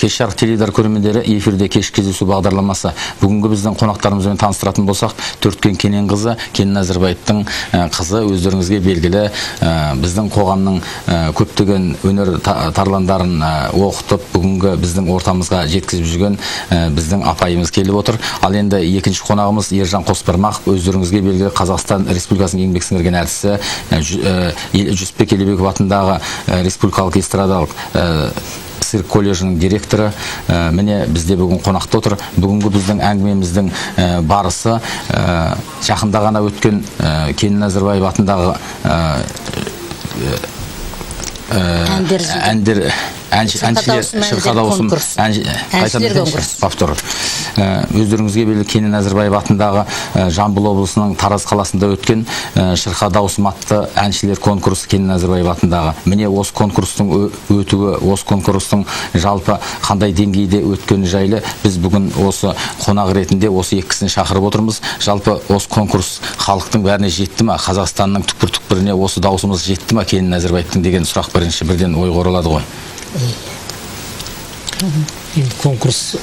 Кеш жарық теледидар көрермендері, эфирде кеш кездесу бағдарламасы. Бүгінгі біздің қонақтарымызбен таныстыратын болсақ, Төрткен Кенен қызы, Кенен Әзірбаевтың қызы, өздеріңізге белгілі біздің қоғамның көптеген өнер тарландарын оқытып, бүгінгі біздің ортамызға жеткізіп жүрген біздің апайымыз келіп отыр. Ал енді екінші қонағымыз Ержан Қосбармақов, өздеріңізге белгілі Қазақстан Республикасының еңбек сіңірген әртісі, Жүсіпбек Елебеков атындағы республикалық эстрадалық цирк колледжінің директоры. Міне бізде бүгін қонақта отыр. Бүгінгі біздің әңгімеміздің барысы жақында ғана өткен Кенен Әзірбаев атындағы әншілер шырқадаусым повтор. Өздеріңізге белгілі Кенен Әзірбаев атындағы Жамбыл облысының Тараз қаласында өткен шырқадаусым атты әншілер конкурсы Кенен Әзірбаев атындағы. Міне осы конкурстың өтуі, осы конкурстың жалпы қандай деңгейде өткені жайлы біз бүгін осы қонақ ретінде осы екісін шақырып отырмыз. Жалпы осы конкурс халықтың бәріне жетті ме? Қазақстанның түкпір-түкпіріне осы даусымыз жетті ме Кенен Әзірбаевтың деген сұрақ бірден ойға оралады ғой. Конкурс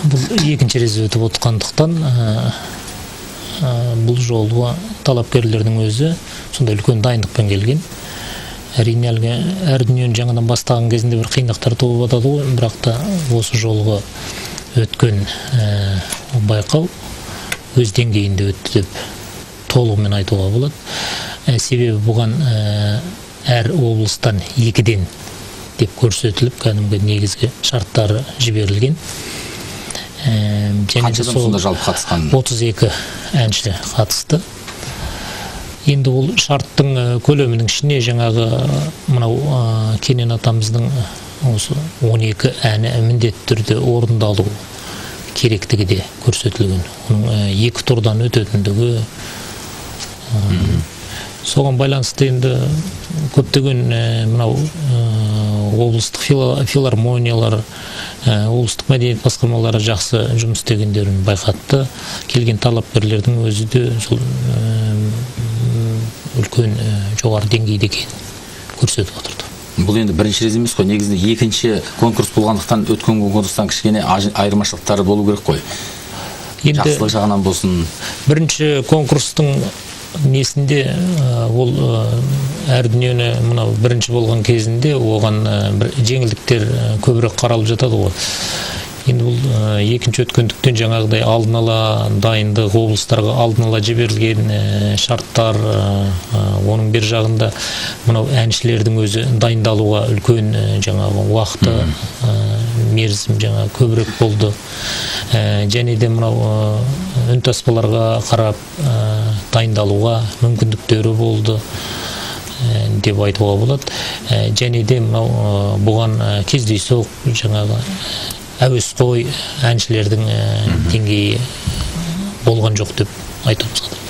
бұл екінші рет өтіп отқандықтан бұл жолы талапкерлердің өзі сондай үлкен дайындықпен келген. Әрине әр дүниені жаңадан бастаған кезінде бір қиындықтар туып жатады ғой, бірақ та осы жолғы өткен байқау өз деңгейінде өтті деп толығымен айтуға болады. Себебі бұған әр облыстан 2-ден деп көрсетіліп, кәдімгі негізгі шарттары жіберілген. Қаншадан сонда жалпы қатысқан? 32 әнші қатысты. Енді ол шарттың көлемінің ішіне жаңағы мынау Кенен атамыздың осы 12 әні міндетті түрде орындалу керектігі де көрсетілген. Оның 2 турдан өтетіндігі. Соған байланысты енді көптеген мынау облыстық филармониялар, облыстық мәдениет басқармалары жақсы жұмыс істегендерін байқатты. Келген талапкерлердің өзі де үлкен жоғары деңгейде көрсетіп отырды. Бұл енді бірінші рет емес қой, негізінде екінші конкурс болғандықтан өткен конкурстан кішкене айырмашылықтары болу керек қой. Жақсылық жағынан болсын. Бірінші конкурстың несінде ол әр дүниені мынау бірінші болған кезінде оған жеңілдіктер көбірек қаралып жатады ғой. Енді бұл екінші өткендіктен жаңағыдай алдын ала дайындық, облыстарға алдын ала жіберілген шарттар, оның бір жағында мынау әншілердің өзі дайындалуға үлкен жаңағы уақыты, мерзім жаңа көбірек болды. Және де мынау үнтаспаларға қарап дайындалуға мүмкіндіктері болды деп айтуға болады. Және де бұған кездейсоқ жаңағы әуесқой әншілердің деңгейі болған жоқ деп айтуымызға болады.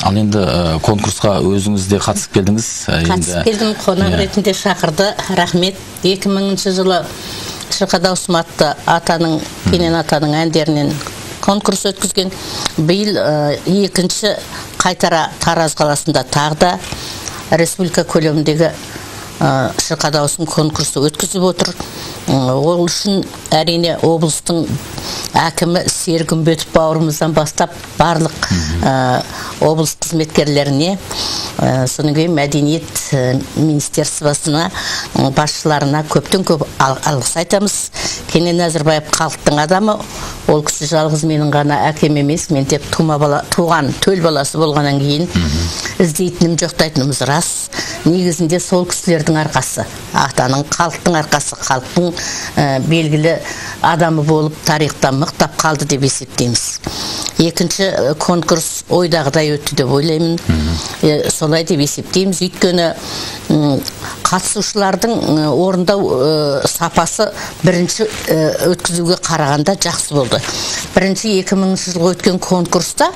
Ал енді конкурсқа өзіңіз де қатысып келдіңіз. Қатысып келдім, қонақ ретінде шақырды. Рахмет. 2000 жылы шырқадаусым атты Кенен атаның әндерінен конкурс өткізген. Биыл екінші қайтара Тараз қаласында тағы да республика көлеміндегі шырқадаусым конкурсы өткізіп отыр. Ол үшін әрине облыстың әкімі Серік Үмбетов бауырымыздан бастап барлық облыс қызметкерлеріне, содан кейін мәдениет министерствосына, басшыларына көптен көп алғыс айтамыз. Кенен Әзірбаев халықтың адамы, ол кісі жалғыз менің ғана әкем емес, мен тек туған төл баласы болғаннан кейін іздейтінім жоқтайтынымыз рас. Негізінде сол кісілердің арқасы, атаның, халықтың арқасы, халықтың белгілі адамы болып тарихта мықтап қалды деп есептейміз. екінші конкурс ойдағыдай өтті деп ойлаймын. Солай деп есептейміз. Өйткені қатысушылардың орындау сапасы бірінші өткізуге қарағанда жақсы болды. Бірінші 2000 жылғы өткен конкурста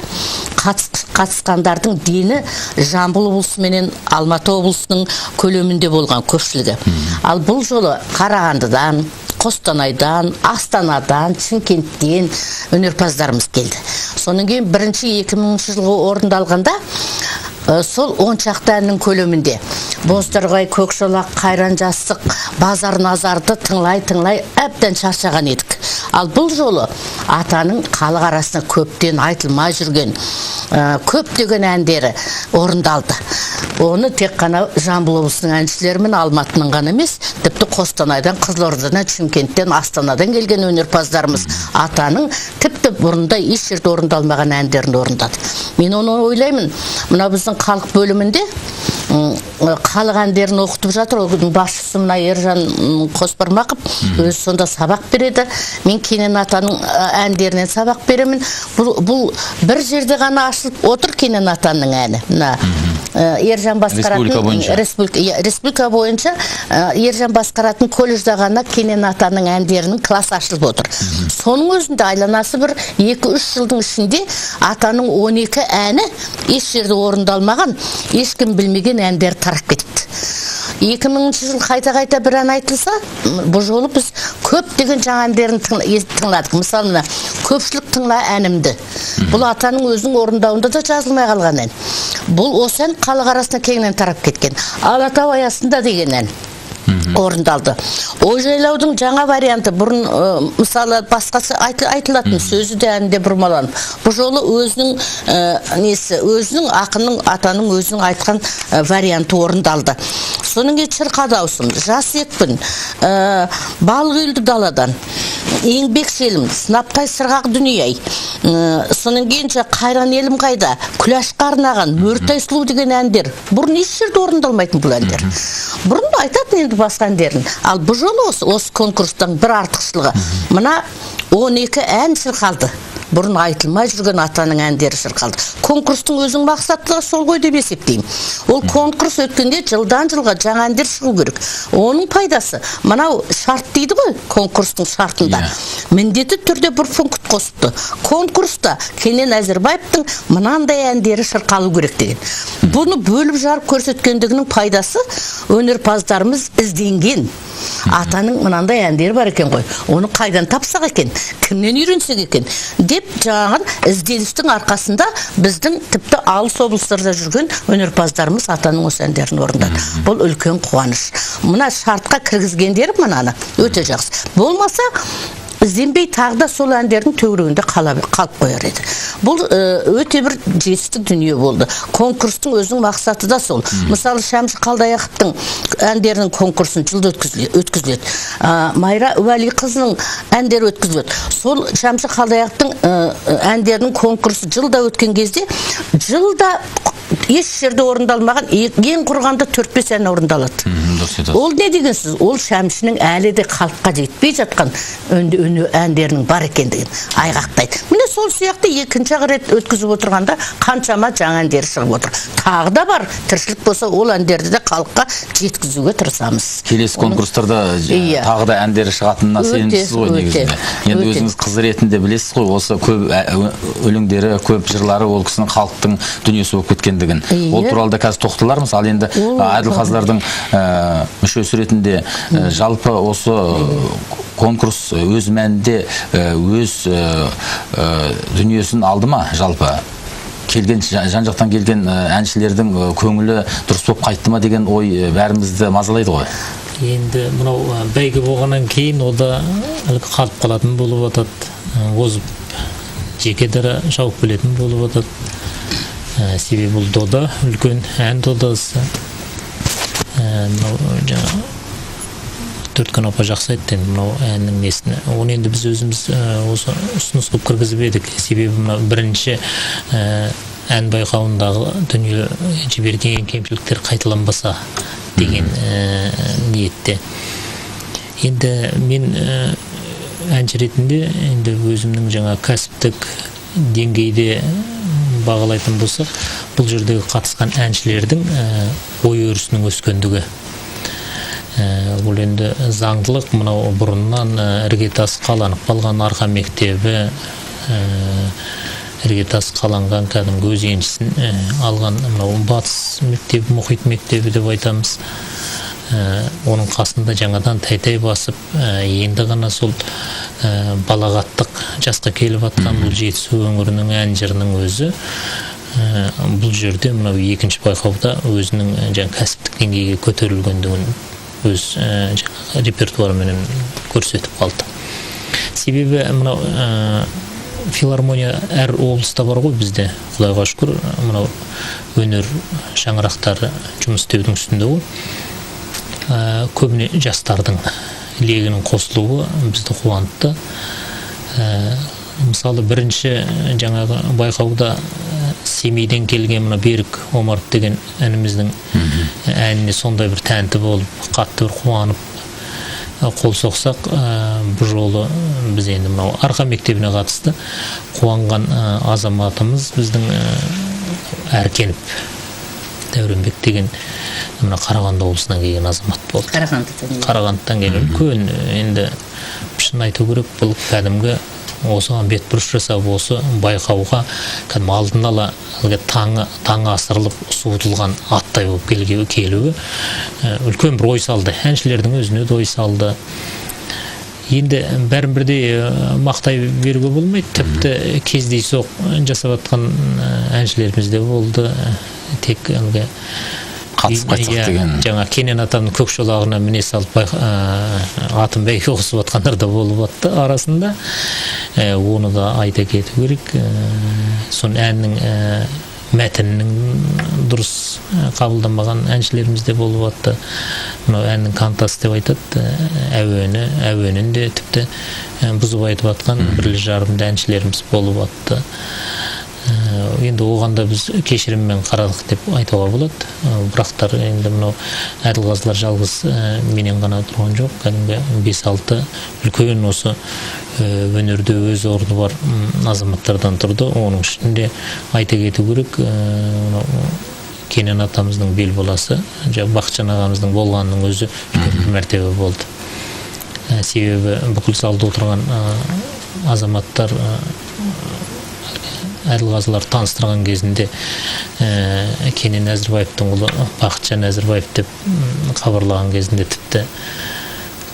қатысқандардың дені Жамбыл облысы менен Алматы облысының көлемінде болған көпшілігі. Ал бұл жолы Қарағандыдан, Қостанайдан, Астанадан, Шымкенттен өнерпаздарымыз келді. Соның кейін бірінші 2000 жылғы орындалғанда сол 10 шақты әннің көлемінде Бозторғай, Көкшолақ, Қайран жастық, Базар назарды тыңлай әбден шаршаған едік. Ал бұл жолы атаның халық арасында көптен айтылмай жүрген көптеген әндері орындалды. Оны тек қана Жамбыл облысының әншілері мен Алматының ғана емес, тіпті Қостанайдан, Қызылордадан, Шымкенттен, Астанадан келген өнерпаздарымыз атаның тіпті бұрында еш жерде орындалмаған әндерін орындады. Мен оны ойлаймын, мына біздің халық бөлімінде халық әндерін оқытып жатыр. Оның басшысы мына Ержан Қосбармақов өзі сонда сабақ береді. Мен Кенен атаның әндерінен сабақ беремін. Бұл бір жерде ғана ашылып отыр Кенен атаның әні. Мына Ержан басқаратын республика бойынша Ержан басқаратын колледжда ғана Кенен атаның әндерінің класс ашылып отыр. Соның өзінде айланасы бір 2-3 жылдың ішінде атаның 12 әні еш жерде орындалмаған, ешкім білмеген әндер тарап кетті. 2000 жыл қайта бір ән айтылса, бұл жолы біз көптеген жаңа әндерін тыңладық. Мысалы, көпшілік тыңла әнімді. Бұл атаның өзінің орындауында да жазылмай қалған ән. Бұл осы ән халық арасында кеңінен тарап кеткен. Алатау аясында деген ән орындалды. Ой жайлаудың жаңа варианты, бұрын мысалы басқасы айтылатын сөзі де әнде бұрмаланып. Бұл жолы өзінің ақынның атаның өзінің айтқан варианты орындалды. Соның кейін шырқа даусым, жас екпін, балық үйлді даладан, еңбек селім, сынаптай сырғақ дүние, соның кейін қайран елім қайда, күләшқа арнаған, мөртай сұлу деген әндер. Бұрын еш жерде орындалмайтын бұл әндер. Бұрын айтатын енді басқа әндерін. Ал бұл жолы осы конкурстың бір артықшылығы. Мына 12 ән шырқалды. Бұрын айтылмай жүрген атаның әндері шырқалды. Конкурстың өзінің мақсаттылығы сол ғой деп есептеймін. Ол конкурс өткенде жылдан жылға жаңа әндер шығу керек. Оның пайдасы, мынау шарт дейді ғой, конкурстың шартында. Міндетті түрде бір пункт қосыпты. Конкурста Кенен Әзірбаевтың мынандай әндері шырқалу керек деген. Бұны бөліп жарып көрсеткендігінің пайдасы өнерпаздарымыз ізденген. Атаның мынандай әндері бар екен ғой. Оны қайдан тапсақ екен, кімнен үйренсек екен деп жаңағы ізденістің арқасында біздің тіпті алыс облыстарда жүрген өнерпаздарымыз атаның осы әндерін орындады. Бұл үлкен қуаныш. Мына шартқа кіргізгендері мынаны өте жақсы. Болмаса ізденбей тағы да сол әндердің төңірегінде қалып қояр еді. Бұл өте бір жетістік дүние болды. Конкурстың өзінің мақсаты да сол. Мысалы, Шәмші Қалдаяқовтың әндерінің конкурсын жылда өткізіледі. Майра Уәлиқызының әндері өткізіледі. Сол Шәмші Қалдаяқовтың әндерінің конкурсы жылда өткен кезде, жылда еш жерде орындалмаған, ең құрғанда 4-5 ән орындалады. Ол не дегенсіз? Ол Шәмшінің әлі де халыққа жетпей жатқан әндерінің бар екендігін айғақтайды. Міне сол сияқты екінші рет өткізіп отырғанда қаншама жаңа әндері шығып отыр. Тағы да бар, тіршілік болса ол әндерді де халыққа жеткізуге тырысамыз. Келесі конкурстарда тағы да әндері шығатынына сенімсіз ғой негізінде. Енді өзіңіз қыз ретінде білесіз ғой, осы көп өлеңдері, көп жырлары ол кісінің халықтың дүниесі болып кеткендігін. Ол туралы да қазір тоқталармыз. Ал енді Айдылқазылардың мүшесі ретінде жалпы осы конкурс өз мәнінде өз дүниесін алды ма жалпы? Жан-жақтан келген әншілердің көңілі дұрыс болып қайтты ма деген ой бәрімізді мазалайды ғой. Енді мынау бәйге болғаннан кейін ода қалып қалатын болып жатады. Озып жекедері жауып келетін болып жатады. Себебі бұл дода, үлкен ән додасы. Жаңа Төрткін апа жақсы айтты мынау әннің несіне. Оны енді біз өзіміз осы ұсыныс қылып кіргізіп едік. Себебі бірінші ән байқауындағы дүние жіберген кемшіліктер қайталанбаса деген ниетте. Енді мен әнші ретінде енді өзімнің жаңа кәсіптік деңгейде бағалайтын болсақ, бұл жердегі қатысқан әншілердің ой өрісінің өскендігі. Бұл енді заңдылық мынау бұрыннан іргетас қаланып қалған арқа мектебі, іргетас қаланған кәдімгі өз еншісін алған мынау батыс мектебі, мұхит мектебі деп айтамыз. Оның қасында жаңадан тәй басып, енді ғана сол балағаттық жасқа келіп атқан бұл Жетісу өңірінің ән жырының өзі бұл жерде мынау екінші байқауда өзінің кәсіптік деңгейге көтерілгендігін өз репертуарымен көрсетіп қалды. Себебі мынау филармония әр облыста бар ғой бізде, Құдайға шүкір, мынау өнер шаңырақтары жұмыс істеудің үстінде ғой. Көбіне жастардың легінің қосылуы бізді қуантты. Мысалы, бірінші жаңағы байқауда Семейден келген мына Берік Омаров деген әніміздің әніне сондай бір тәнті болып, қатты бір қуанып қол соқсақ, бұл жолы біз енді мынау арқа мектебіне қатысты қуанған азаматымыз біздің Әркеніп Дәуренбек деген мына Қарағанды облысынан келген азамат болды. Қарағандыдан келген үлкен, енді шын айту керек, бұл кәдімгі осыған бетбұрыс жасап, осы байқауға кәдімгі алдын ала таңы асырылып суытылған аттай болып келуі үлкен бір ой салды. Әншілердің өзіне де ой салды. Енді бәрін бірдей мақтай беруге болмайды. Тіпті кездейсоқ жасап жатқан әншілеріміз де болды. Тек қатысып қайтсақ деген. Жаңа Кенен атамның көк шолағына міне салып атын бәйге қосып жатқандар да болып жатты арасында. Оны да айта кету керек. Сон әннің мәтіннің дұрыс қабылданбаған әншілеріміз де болып жатты. Мынау әннің кантасы деп айтады, әуенін де тіпті бұзып айтып жатқан бірлі жарымды әншілеріміз болып жатты. Енді оғанда біз кешіріммен қарадық деп айтуға болады. Бірақтар енді мынау Әділғазылар жалғыз менен ғана тұрған жоқ. Кәдімгі 5-6 үлкен осы өнерде өз орны бар азаматтардан тұрды. Оның ішінде айта кету керек, Кенен атамыздың бел баласы, Бақытжан ағамыздың болғанының өзі үлкен мәртебе болды. Себебі бүкіл залда отырған азаматтар Әділғазылар таныстырған кезінде Кенен Әзірбаевтың ұлы Бақытжан Әзірбаев деп хабарлаған кезінде тіпті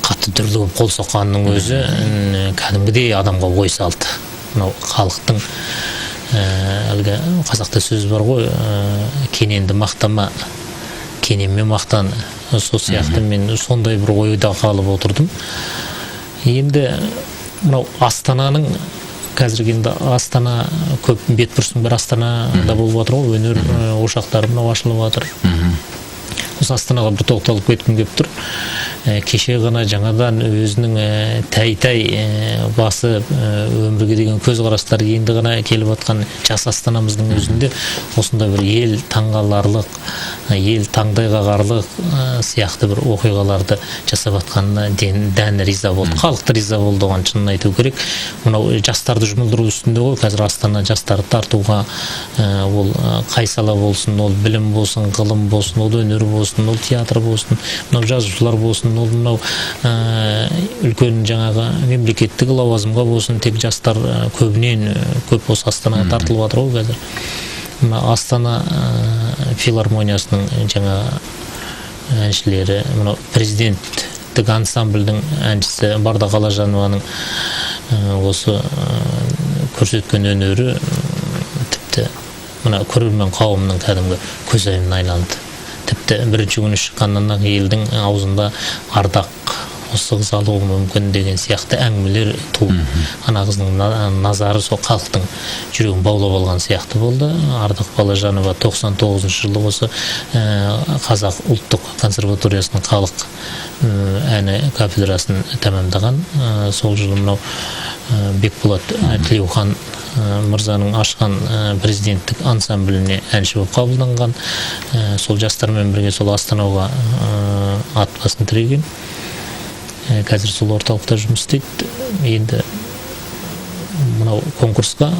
қатты дүрлігіп қол соққанның өзі кәдімгідей адамға ой салды. Мынау халықтың әлгі қазақта сөз бар ғой, Кененді мақтама, Кененмен мақтан. Сол сияқты мен сондай бір ойда қалып отырдым. Енді мынау Астананың қазіргі енді Астана көп бетбұрыстың бір Астанада болып жатыр ғой, өнер ошақтары мынау ашылып жатыр. Осы Астанаға бір тоқталып кеткім келіп тұр. Кеше ғана жаңадан өзінің тәй-тәй басып өмірге деген көзқарастары енді ғана келіп жатқан жас Астанамыздың өзінде осындай бір ел таңғаларлық, ел таңдай қағарлық сияқты бір оқиғаларды жасап жатқанына дән риза болды. Халық риза болды, оған шынын айту керек. Мынау жастарды жұмылдыру үстінде ғой, қазір Астана жастарды тартуға, ол қай сала болсын, ол білім болсын, ғылым болсын, ол өнер болсын, ол театр болсын, мынау жазушылар болсын, ол мынау үлкен жаңағы мемлекеттік лауазымға болсын, тек жастар көбінен көп осы Астанаға тартылып жатыр ғой қазір. Астана филармониясының жаңа әншілері, мынау президенттік ансамбльдің әншісі Барда Қалажанованың осы көрсеткен өнері тіпті мына көрермен қауымның кәдімгі көзайымына айланды. Тіпті бірінші күні шыққаннан елдің аузында ардақ осы қыз алуы мүмкін деген сияқты әңгімелер туып, ана қыздың назары сол халықтың жүрегін баулап алған сияқты болды. Ардақ Балажанова 99 жылы осы Қазақ ұлттық консерваториясының халық әні кафедрасын тәмамдаған. Сол жылы мынау Бекболат Тілеухан мырзаның ашқан президенттік ансамбліне әнші болып қабылданған. Сол жастармен бірге сол Астанаға ат басын тіреген. Қазір сол орталықта жұмыс істейді. Енді мынау конкурска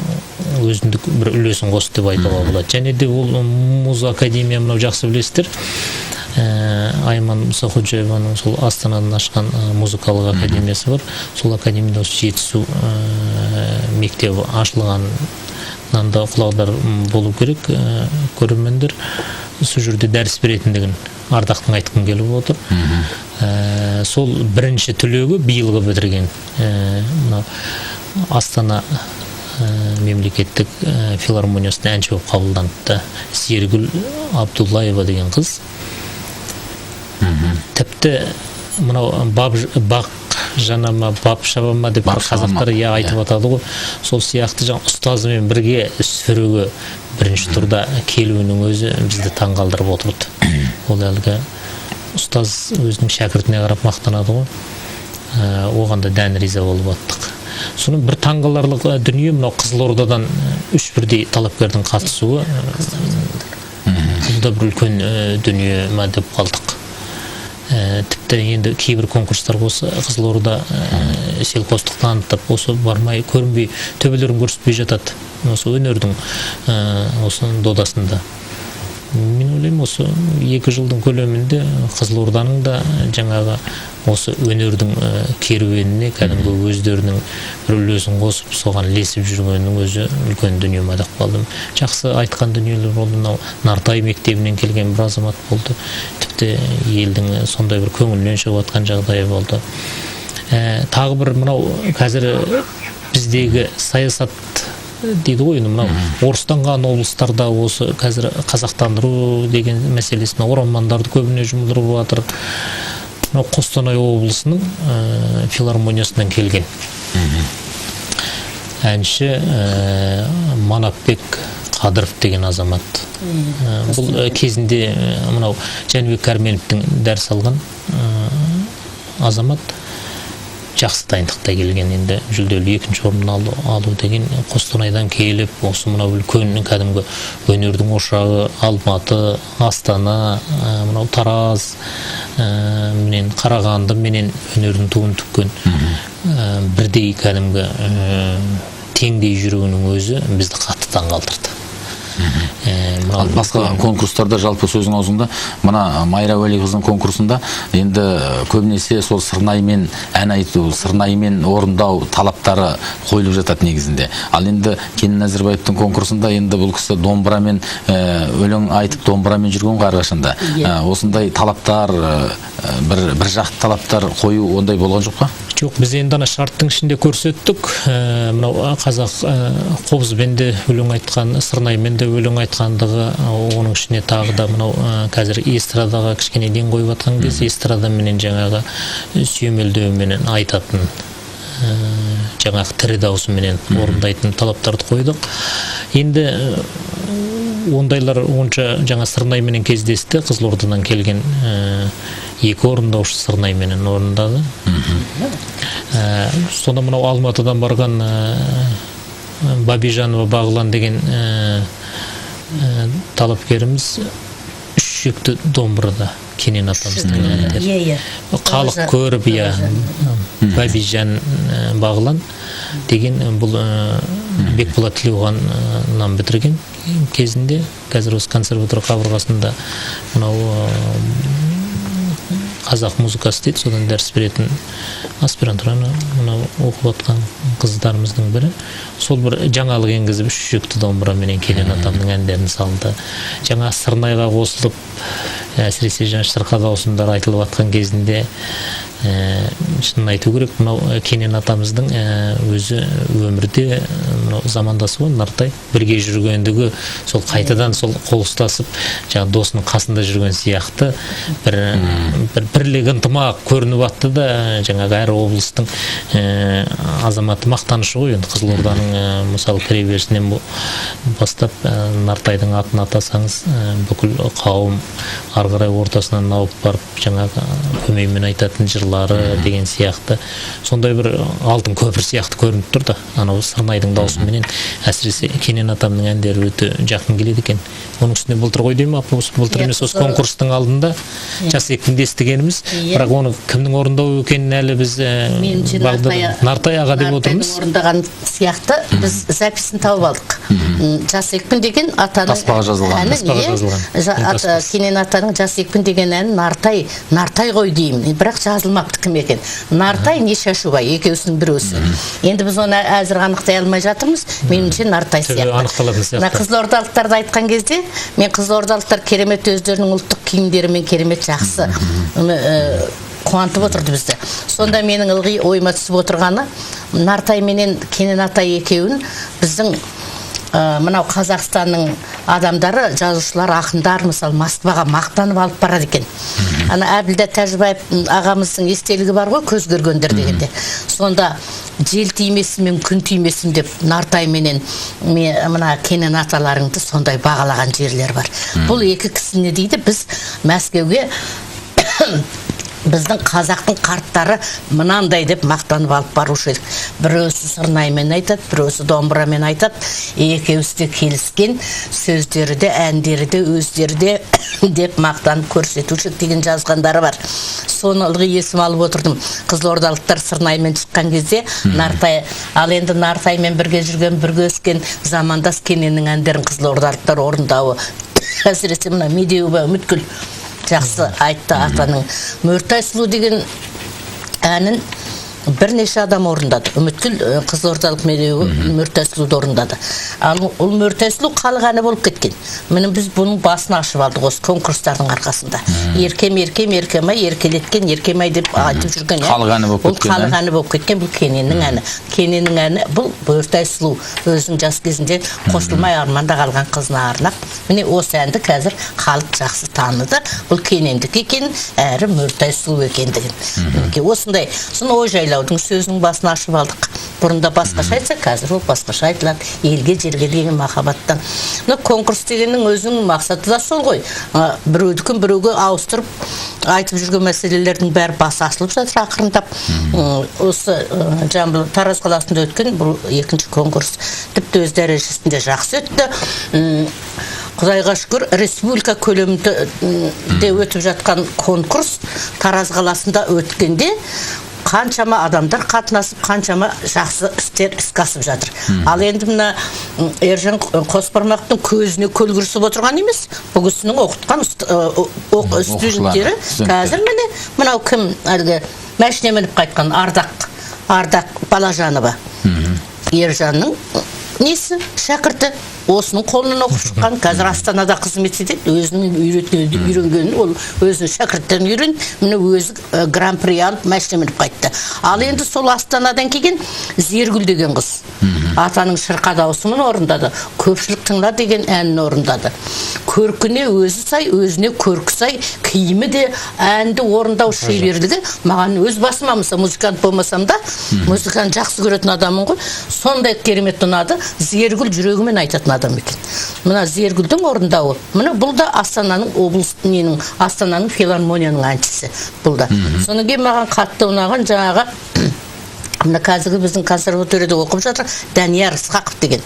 өзүндүк бир үлесин косты деп айтууга болот. Және де бул музыка академия мынау жакшы билесиздер. Айман Мусаходжаеваның сол Астанадан ашқан музыкалык академиясы бар. Сол академияда жетісу мектеби ашылгандан да кулагдар болу керек. Көрөрмөндөр сол жерде дәріс беретіндігін ардақтың айткым келіп отыр. Сол бірінші түлегі биылғы бітірген Астана мемлекеттік филармониясына әнші болып қабылданыпты. Сергүл Абдуллаева деген қыз. Тіпті мынау бақ жанама, бап шабама деп қазақтар айтып атады ғой. Сол сияқты жаңа ұстазымен бірге сүрігі бірінші турда келуінің өзі бізді таң қалдырып отырды. Ол әлгі ұстаз өзінің шәкіртіне қарап мақтанады ғой. Оған да дән риза болып аттық. Соның бір таңғаларлық дүние мынау Қызылордадан 3 бірдей талапкердің қатысуы. Бұл да бір үлкен дүние ма деп қалдық. Тіпті енді кейбір конкурстар болса Қызылорда селқостық танытып, осы бармай көрінбей төбелерін көрсетпей жатады. Осы өнердің осы додасында. Мен ойлаймын, осы 2 жылдың көлемінде Қызылорданың да жаңағы осы өнердің керуеніне кәдімгі өздерінің бір үлесін қосып, соған ілесіп жүргенінің өзі үлкен дүние мадақ қалдым. Жақсы айтқан дүниелер болды. Нартай мектебінен келген бір азамат болды. Тіпті елдің сондай бір көңілінен шығып жатқан жағдайы болды. Тағы бір мынау қазір біздегі саясат дейді ғой, мынау орыстанған облыстарда осы қазір қазақтандыру деген мәселесіне оралмандарды көбіне жұмылдырып жатыр. Қостанай облысының филармониясынан келген әнші Манапбек Қадыров деген азамат. Бұл кезінде мынау Жәнібек Кәрменовтің дәріс алған азамат. Жақсы дайындықта келген, енді жүлделі 2-ші орын алу деген Қостанайдан келіп, осы мынау үлкен кәдімгі өнердің ошағы Алматы, Астана, мынау Тараз менен Қарағанды менен өнердің туын түккен бірдей кәдімгі теңдей жүруінің өзі бізді қатты таң қалдырды. Басқа конкурстарда жалпы сөзің аузыңда, мына Майра Уәлиқызының конкурсында енді көбінесе сол сырнаймен ән айту, сырнаймен орындау талаптары қойылып жатады негізінде. Ал енді Кенен Әзірбаевтың конкурсында енді бұл кісі домбырамен өлең айтып, домбырамен жүрген қарғашында. Осындай талаптар, бір жақты талаптар қою ондай болған жоқ па? Жоқ, біз енді ана шарттың ішінде көрсеттік. Мынау қазақ қобызбен де өлең айтқан, сырнаймен де өлең айтқандығы, оның ішіне тағы да мынау қазір эстрадаға кішкене ден қойып жатқан кез, эстрада менен жаңағы сүйемелдеуменен айтатын, жаңағы тірі дауысыменен орындайтын талаптарды қойдық. Енді ондайлар онша жаңа сырнайменен кездесті. Қызылордадан келген 2 орындаушы сырнайменен орындады. Сонда мынау Алматыдан барған Бабижанова Бағлан деген талапкеріміз 3 шекті домбырада Кенен атамыздың әндері. Халық көріп, Бабижан Бағлан деген бұл Бекболат Тілеуғаннан бітірген кезінде, қазір осы консерватория қабырғасында мынау қазақ музыкасы дейді, содан дәріс беретін аспирантураны оқып отқан қыздарымыздың бірі. Сол бір жаңалық енгізіп 3 шекті домбыраменен Кенен атамның әндерін салды. Жаңа сырнайға қосылып, әсіресе шырқа дауысындар айтылып жатқан кезінде шынын айту керек, мынау Кенен атамыздың өзі өмірде замандасы ғой, Нартай бірге жүргендігі, сол қайтадан сол қол ұстасып, жаңа досының қасында жүрген сияқты бірлік ынтымақ көрініп атты да, жаңағы әр облыстың азаматы мақтанышы ғой. Енді Қызылорданың мысалы кіреберісінен бастап Нартайдың атын атасаңыз, бүкіл қауым ары қарай ортасынан ауып барып, жаңағы көмеймен айтатын жырлары деген сияқты сондай бір алтын көпір сияқты көрініп тұр да, анау сырнайдың дауысын осыменен әсіресе Кенен атамның әндері өте жақын келеді екен. Оның үстіне былтыр ғой деймін, былтыр емес осы конкурстың алдында жас екпінді естігеніміз, бірақ оны кімнің орындауы екенін әлі біз Нартай аға деп отырмыз. Орындаған сияқты біз записін тауып алдық. Жас екпін деген атаның таспаға жазылған. Кенен атаның жас екпін деген әнін Нартай ғой деймін, бірақ жазылмапты кім екен. Нартай не Шашубай, екеуісінің бір өсі. Енді біз оны әзір анықтай алмай жатырмыз, меніңше Нартай сияқты. Қызылордалықтарды айтқан кезде, мен қызылордалықтар керемет өздерінің ұлттық киімдерімен керемет жақсы қуантып отырды бізді. Сонда менің ылғи ойыма түсіп отырғаны, Нартай менен Кенен атай екеуін біздің мынау Қазақстанның адамдары, жазушылар, ақындар, мысалы Москваға мақтанып алып барады екен. Ана Әбілда Тәжібаев ағамыздың естелігі бар ғой, көз көргендер дегенде. Сонда жел тимесім, күн тимесім деп Нартай менен мына Кенен аталарыңды сондай бағалаған жерлер бар. Бұл екі кісі не дейді, біз Мәскеуге біздің қазақтың қарттары мынандай деп мақтанып алып барушы едік. Біреусі сырнаймен айтады, біреусі домбырамен айтады. Екеуісі де келіскен, сөздері де, әндері де, өздері де деп мақтанып көрсетуші деген жазғандары бар. Соны ылғи есім алып отырдым. Қызылордалықтар сырнаймен шыққан кезде Нартай, ал енді Нартаймен бірге жүрген, бірге өскен замандас Кененнің әндерін қызылордалықтар орындауы. Әсіресе мына Медеуова Үміткүл жақсы айтты. Атаның Мөртай сұлу деген әнін бірнеше адам орындады. Үміткүл қызылордалық Мөртай сұлуды орындады. Ал ол Мөртай сұлу халық әні болып кеткен. Міне біз бұның басын ашып алдық осы конкурстардың арқасында. Еркем, еркелеткен, еркемай деп айтып жүрген. Халық әні болып кеткен. Халық әні болып кеткен, бұл Кененнің әні. Кененнің әні бұл Мөртай сұлу өзінің жас кезінде қосылмай арманда қалған қызына арнап. Міне осы әнді қазір халық жақсы таныды. Бұл Кенендік екен, әрі Мөртай сұлу екендігін. Осындай, соны ой жайлаудың сөзінің басын ашып алдық. Бұрында басқаша айтса, қазір ол басқаша айтылады. Елге, жерге деген махаббаттан. Конкурс дегеннің өзінің мақсаты да сол ғой. Біреудікін біреуге ауыстырып айтып жүрген мәселелердің бәрі басы ашылып жатыр ақырындап. Осы Жамбыл Тараз қаласында өткен бұл екінші конкурс тіпті өз дәрежесінде жақсы өтті. Құдайға шүкір, республика көлемінде өтіп жатқан конкурс Тараз қаласында өткенде қаншама адамдар қатынасып, қаншама жақсы істер іске асып жатыр. Ал енді мына Ержан Қосбармақтың көзіне көлгірсіп отырған емес, бұл кісінің оқытқан студенттері қазір міне мынау кім әлгі мәшіне мініп қайтқан Ардақ Балажанова. Ержанның несі шәкірті осының қолынан оқып шыққан, қазір Астанада қызмет етеді, өзінің үйренгенін, ол өзінің шәкірттен үйреніп, міне өзі гран-при алып мәшіне мініп қайтты. Ал енді сол Астанадан келген Зергүл деген қыз атаның шырқа даусымен орындады. Көпшілік тыңла деген әнін орындады. Көркіне өзі сай, өзіне көркі сай, киімі де әнді орындау шеберлігі маған өз басыма, мысалы музыкант болмасам да, музыканы жақсы көретін адамын ғой, сондай керемет ұнады. Зергүл жүрегімен айтатын адам екен. Мына Зергүлдің орындауы. Мына бұл да Астананың облысының, Астананың филармонияның әншісі. Бұл да. Содан кейін маған қатты ұнаған жаңағы мына қазіргі біздің консерваторияда оқып жатыр Данияр Ысқақов деген.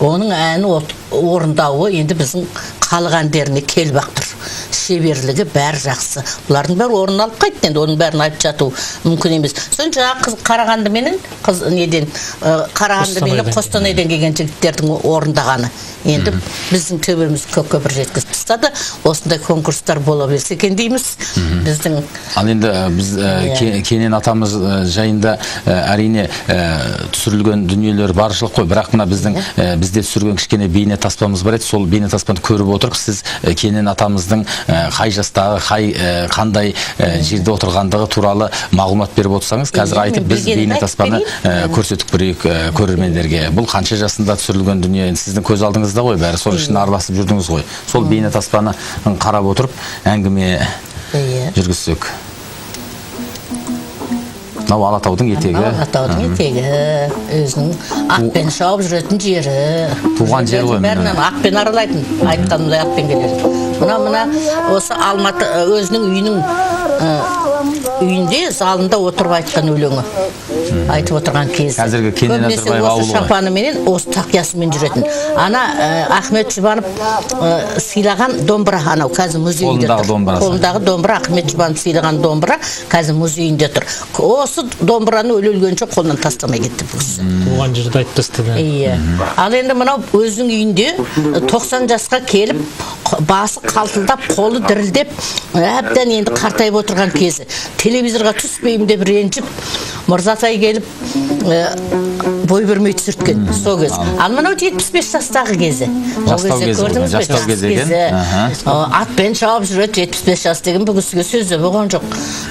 Оның әні орындауы енді біздің халық әндеріне келіп тұр. Шеберлігі бәрі жақсы. Бұлардың бәрі орын алып қайтты, енді оның бәрін айтып жату мүмкін емес. Соң жаңағы Қарағанды менен Қостанайдан келген жігіттердің орындағаны. Енді біздің төбеміз көкке бір жеткізіп тастады. Осындай конкурстар бола берсе екен дейміз. Біздің ал енді біз Кенен атамыз жайында әрине түсірілген дүниелер баршылық қой, бірақ мына бізде түсірген кішкене бейне таспамыз бар еді. Сол бейне таспаны көріп отырып, сіз Кенен атамыздың қай жастағы, қандай жерде отырғандығы туралы мағлұмат беріп отырсаңыз, қазір айтып біз бейне таспаны көрсетіп берейік көрермендерге. Бұл қанша жасында түсірілген дүние, сіздің көз алдыңызда ғой, бәрі сол үшін араласып жүрдіңіз ғой. Сол бейне таспаны қарап отырып әңгіме жүргізсек. Мынау Алатаудың етегі. Алатаудың етегі, өзінің атпен шауып жүретін жері. Туған жері ғой. Бәрінен атпен аралайтын, айтқанымдай атпен келер. Мына осы Алматы өзінің үйінің үйінде залында отырып айтқан өлеңі. Айтып отырған кезі. Қазіргі Кенен Назарбаев ауылы. Осы шапаныменен, осы тақиясымен жүретін. Ана Ахмет Жұбанов сыйлаған домбыра, анау қазір музейінде тұр. Қолындағы домбыра, Ахмет Жұбанов сыйлаған домбыра қазір музейінде тұр. Осы домбыраны өле-өлгенше қолынан тастамай кетті бұл кісі. Туған жерді айтып тастады. Иә. Ал енді мынау өзінің үйінде 90 жасқа келіп, басы қалтылдап, қолы дірілдеп, әбден енді қартайып отырған кезі. Телевизорға түспеймін деп ренжіп, Мырзатай келіп бой бермей түсірткен сол кез. Ал мынау 75 жастағы кезі. Жастау кезі. Жастау кезі. Атпен шауып жүреді 75 жас деген бұл кісіге сөзі болған жоқ.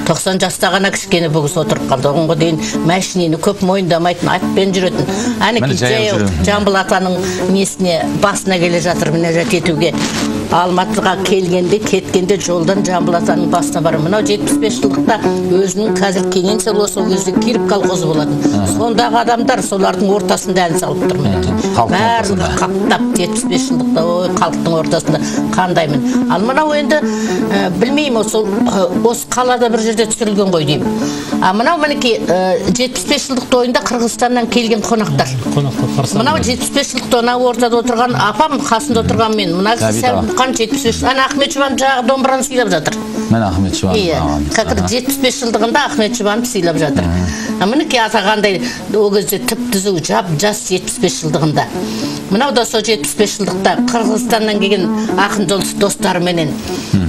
90 жаста ғана кішкене бұл кісі отырып қалды. Оғанға дейін машинені көп мойындамайтын, атпен жүретін. Әнеки жаяу Жамбыл атаның несіне басына келе жатыр міне жететуге. Алматыға келгенде, кеткенде жолдан Жамбыл атаның басына бар. Мынау 75 жылдықта өзінің қазір Кенен селосы сол кезде келіп колхоз болатын. Сондағы адамдар солардың ортасында ән салып тұр мінекей. Бәрі қаптап 75 жылдықта халықтың ортасында қандаймын. Ал мынау енді білмеймін, осы қалада бір жерде түсірілген ғой деймін. Мынау мінекей 75 жылдық тойында Қырғызстаннан келген қонақтар. Мынау 75 жылдық тойына ортада отырған апам, қасында отырған мен. Мына кісі 75. Ана Ахмет Жұбанов жағы домбыраны сыйлап жатыр. Мен Ахмет Жұбанов. Иә, қазір 75 жылдығында Ахмет Жұбанов сыйлап жатыр. Мінекей атағандай ол кезде тіп-түзу жас 75 жылдығында. Мынау да сол 75 жылдықта Қырғызстаннан келген ақын достарыменен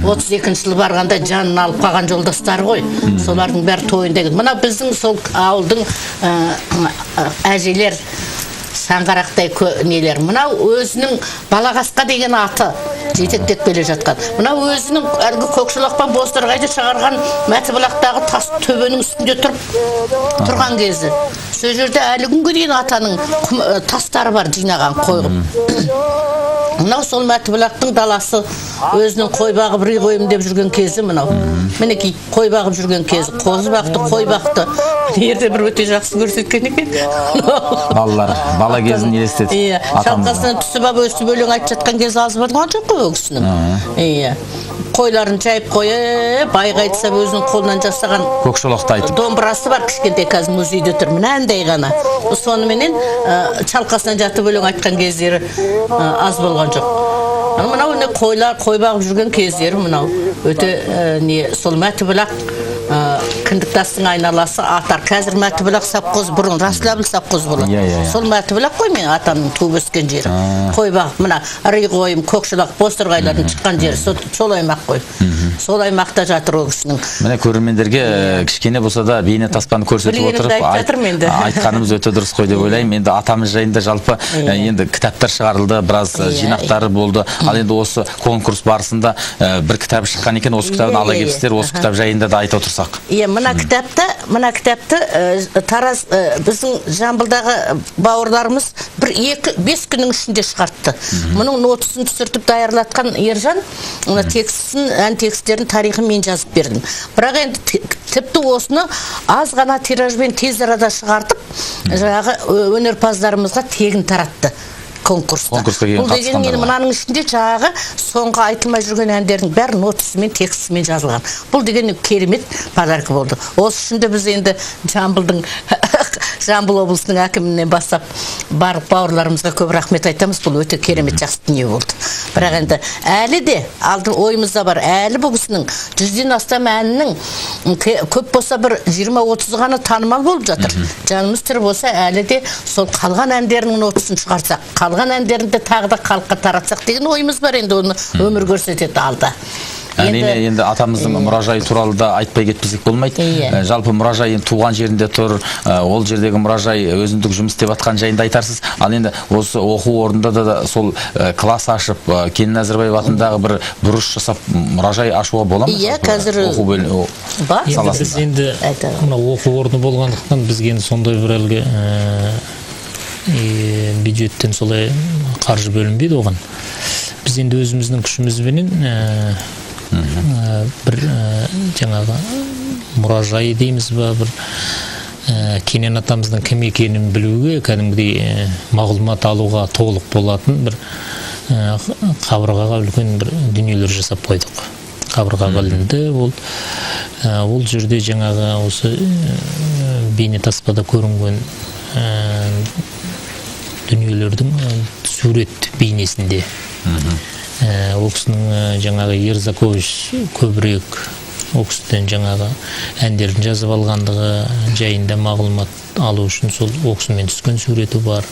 32 жылы барғанда жанын алып қалған жолдастары ғой. Солардың бәрі тойында. Мынау біздің сол ауылдың әжелер саңғарақтай нелер. Мынау өзінің Балағасқа деген аты жетектеп келе жатқан. Мынау өзінің әлгі Көкшолақпан Бозторғайды шығарған Мәтібұлақтағы тас төбенің үстінде тұрған кезі. Сол жерде әлі күнге дейін атаның тастары бар жинаған қойып. Мынау сол Мәтібұлақтың даласы өзінің қой бағып рей қойым деп жүрген кезі мынау. Мінекей қой бағып жүрген кезі. Қозы бақты, қой бақты. Ерде бір өте жақсы көрсеткен екен. Балалар, бала кезін елестетіп. Иә, шалқасынан түсіп ап өстіп өлең айтып жатқан кезі аз болған жоқ қой өкісінің. Иә. Қойларын жайып қойып, байға айтсап өзінің қолынан жасаған Көкшолақты айтып. Домбырасы бар кішкентай қазір музейде тұр. Мынандай ғана. Соныменен шалқасынан жатып өлең айтқан кездері аз болған жоқ. Мынау қойлар қой бағып жүрген кездері мынау өте сол Мәтібұлақ кіндіктастың айналасы атар. Қазір Мәтібұлақ совхоз бұрын Расылабыл совхоз болады. Сол Мәтібұлақ қой мен атамның туып өскен жері. Қой бағып мына Рей қойым, Көкшолақ, Бозторғайлардың шыққан жері сол аймақ қой. Сол аймақта жатыр ол кісінің. Міне көрермендерге кішкене болса да бейне таспаны көрсетіп отырып айтқанымыз өте дұрыс қой деп ойлаймын. Енді атамыз жайында жалпы енді кітаптар шығарылды, біраз жинақтары болды. Ал енді осы конкурс барысында бір кітап шыққан екен, осы кітабын ала келіпсіздер, осы кітап жайында да айта отырсақ. Иә, мына кітапты Тараз біздің Жамбылдағы бауырларымыз 5 күннің ішінде шығартты. Мұның нотасын түсіртіп даярлатқан Ержан, ән текстерін тарихын мен жазып бердім. Бірақ енді тіпті осыны аз ғана тиражбен тез арада шығартып, жаңағы өнерпаздарымызға тегін таратты. Конкурста. Бұл деген мен мынаның ішінде жаңағы соңғы айтылмай жүрген әндердің бәрі нотасымен, текстісімен жазылған. Бұл деген керемет подарка болды. Осы үшін де біз енді Жамбыл облысының әкімінен бастап барып бауырларымызға көп рахмет айтамыз. Бұл өте керемет жақсы дүние болды. Бірақ енді әлі де алды ойымызда бар. Әлі бұл кісінің 100-ден астам әнінің көп болса бір 20-30 ғана танымал болып жатыр. Жанымыз тірі болса әлі де сол қалған әндерінің нотасын шығарсақ, қалған әндерінде тағы да халыққа таратсақ деген ойымыз бар. Енді оны өмір көрсетеді алда. Енді атамыздың мұражайы туралы да айтпай кетпесек болмайды. Жалпы мұражай туған жерінде тұр, ол жердегі мұражай өзіндік жұмыс істеп атқан жайында айтарсыз. Ал енді осы оқу орнында да сол класс ашып, Кенен Назарбаев атындағы бір бұрыш жасап мұражай ашуға бола ма? Иә, қазір бар. Біз енді оқу орны болғандықтан бізге сондай бір әлгі бюджеттен солай қаржы бөлінбейді оған. Біз енді өзіміздің күшімізбенен бір жаңағы мұражай дейміз ба, бір Кенен атамыздың кім екенін білуге, кәдімгідей мағлұмат алуға толық болатын бір қабырғаға үлкен бір дүниелер жасап қойдық. қабырғаға ілінді. Ол жерде жаңағы осы бейнетаспада көрінген дүниелердің сурет бейнесінде ол кісінің жаңағы Ерзакович көбірек ол кісіден жаңағы әндерін жазып алғандығы жайында мағлұмат алу үшін сол ол кісімен түскен суреті бар.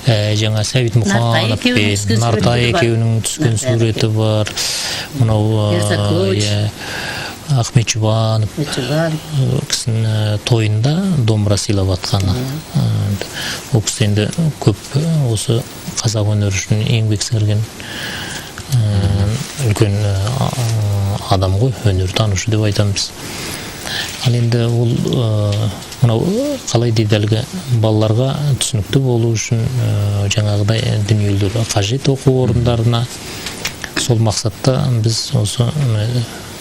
Жаңа Сәбит Мұханов пен Нартай екеуінің түскен суреті бар. Мынау Ахмет Жұбанов кісінің тойында домбыра сыйлап атқаны. Ол кісі енді көп осы қазақ өнері үшін еңбек сіңірген үлкен адам ғой, өнертанушы деп айтамыз. Ал енді ол мынау қалай дейді, әлгі балаларға түсінікті болу үшін жаңағыдай дүниелер қажет оқу орындарына. Сол мақсатта біз осы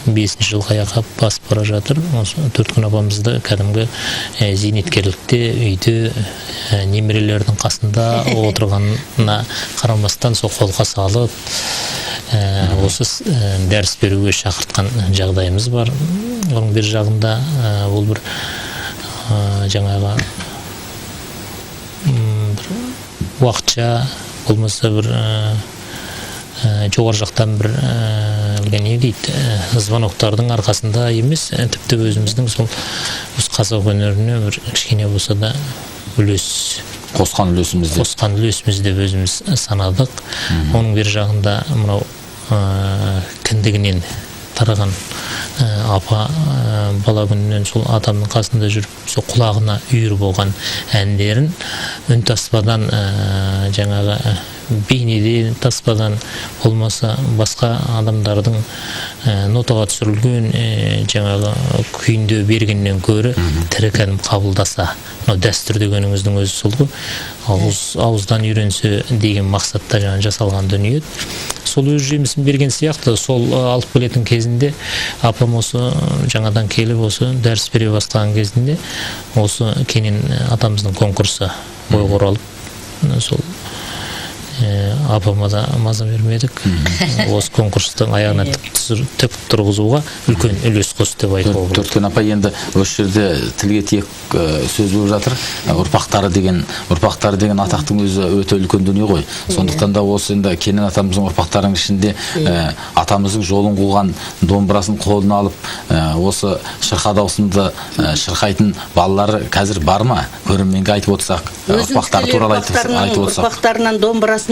5 жылға аяқап басып бара жатыр. Осы Төрткүл апамызды кәдімгі зейнеткерлікте үйде немерелердің қасында отырғанына қарамастан сол қолға салып осы дәріс беруге шақыртқан жағдайымыз бар. Оның бір жағында ол бір жаңағы уақытша болмаса бір жоғары жақтан бір не дейді, звоноктардың арқасында емес, тіпті өзіміздің сол қазақ өнеріне бір кішкене болса да қосқан үлесіміз деп өзіміз санадық. Оның бір жағында мынау кіндігінен тараған апа бала күнінен сол атамның қасында жүріп, сол құлағына үйір болған әндерін үнтаспадан жаңағы бейнеде таспадан болмаса басқа адамдардың нотаға түсірілген жаңағы күйінде бергеннен көрі тірі кәдім қабылдаса, дәстүр дегеніңіздің өзі сол ғой, ауыздан үйренсе деген мақсатта жасалған дүние. Сол өз жемісін берген сияқты, сол алып келетін кезінде апам осы жаңадан келіп осы дәріс бере бастаған кезінде осы Кенен атамыздың конкурсы ойға оралып, сол апама да маза бермедік. Осы конкурстың аяғына тік тұрғызуға үлкен үлес қосты деп айтуға болады. Төрткүл апа, енді осы жерде тілге тиек сөз болып жатыр. Ұрпақтары деген атақтың өзі өте үлкен дүние ғой. Сондықтан да осы енді Кенен атамыздың ұрпақтарының ішінде атамыздың жолын қуған, домбырасын қолына алып, осы шырқа даусында шырқайтын балалары қазір бар ма? Көрерменге айтып отырсақ, ұрпақтары туралы айтып отырсақ. Ұрпақтарынан домбырасын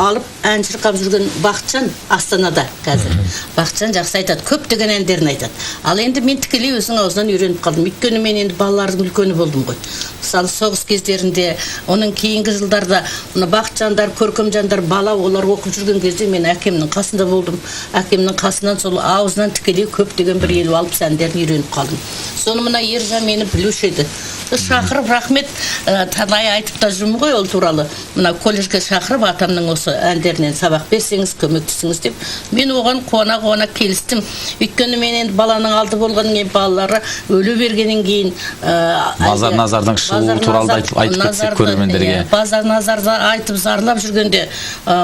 алып ән шырқап жүрген Бақытжан Астанада қазір. Бақытжан жақсы айтады, көптеген әндерін айтады. Ал енді мен тікелей өзінің аузынан үйреніп қалдым. Өйткені мен енді балалардың үлкені болдым ғой. Мысалы, соғыс кездерінде, оның кейінгі жылдарда Бақытжандар, Көркемжандар бала олар оқып жүрген кезде мен әкемнің қасында болдым. Әкемнің қасынан сол аузынан тікелей көптеген бір 50-60 әндерін үйреніп қалдым. Соны мына Ержан мені білуші еді. Шақырып, рахмет, талай айтып та жүрмін ғой ол туралы. Мына колледжге шақырып, атамның осы әндерінен сабақ берсеңіз, көмектесіңіз деп. Мен оған қуана келістім. Өйткені мен енді баланың алды болғаннан кейін балалары өле бергеннен кейін базар назардан шығу туралы айтып кетсек көрермендерге. Базар назарда айтып зарлап жүргенде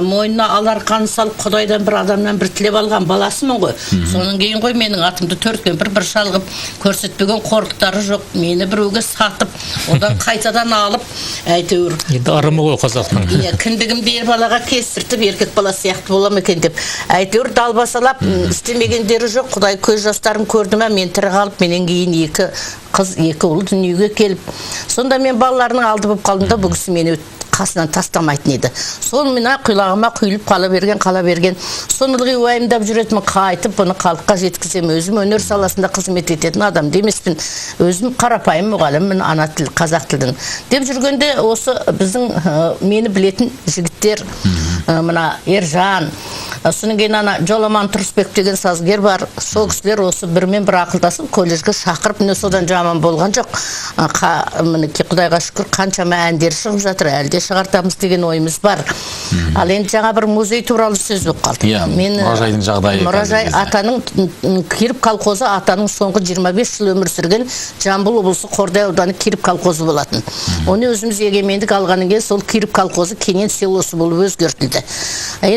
мойнына аларқанын салып Құдайдан бір адамнан бір тілеп алған баласымын ғой. Соның кейін ғой менің атымды төрткен бір шалғып көрсетпеген қорлықтары жоқ. Мені біреуге сатып, одан қайтадан алып, әйтеуір. Енді арымы ғой қазақтың. Кіндігін бір балаға кестіртіп, еркек бала сияқты болам екен деп. Әйтеуір далбасалап, істемегендері жоқ. Құдай көз жастарын көрді ме, мен тірі қалып, менен кейін 2 қыз, 2 ұл дүниеге келіп. Сонда мен балаларының алды болып қалдым да, бұл кісі мені қасынан тастамайтын еді. Сол мына құлағыма құйылып қала берген. Соны ылғи уайымдап жүретінмін, қайтып бұны халыққа жеткізем. Өзім өнер саласында қызмет ететін адам демеспін. Өзім қарапайым мұғаліммін, ана тіл, қазақ тілдің. Деп жүргенде осы біздің мені білетін жігіттер, мына Ержан, содан кейін ана Жоламан Тұрысбек деген сазгер бар. Сол кісілер осы бірмен бір ақылдасып колледжге шақырып, міне содан жаман болған жоқ. Мінекей Құдайға шүкір қаншама әндер шығып жатыр, әлде шығартамыз деген ойымыз бар. Ал енді жаңа бір музей туралы сөз болып қалды. Мұражайдың жағдайы. Мұражай атаның Киров колхозы атаның соңғы 25 жыл өмір сүрген Жамбыл облысы Қордай ауданы Киров колхозы болатын. Оны өзіміз егемендік алғаннан кейін сол Киров колхозы Кенен селосы болып өзгертілді.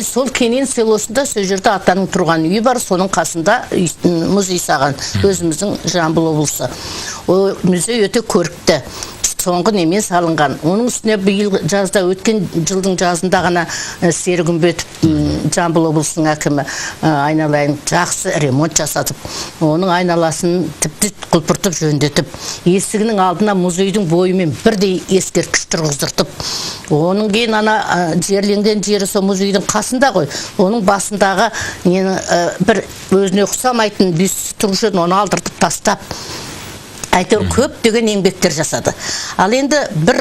Сол Кенен селосында сол жерде атаның тұрған үйі бар, соның қасында музей саған өзіміздің Жамбыл облысы. О музей өте көрікті. Соңғы немен салынған. Оның үстіне биыл жазда өткен жылдың жазында ғана Серік Үмбетов Жамбыл облысының әкімі айналайын жақсы ремонт жасатып, оның айналасын тіпті құлпыртып жөндетіп, есігінің алдына музейдің бойымен бірдей ескерткіш тұрғыздыртып, оның кейін жерленген жері сол музейдің қасында ғой. Оның басындағы бір өзіне ұқсамайтын бюсті тұрушы еді, оны алдыртып тастап әйтеуір көп деген еңбектер жасады. Ал енді бір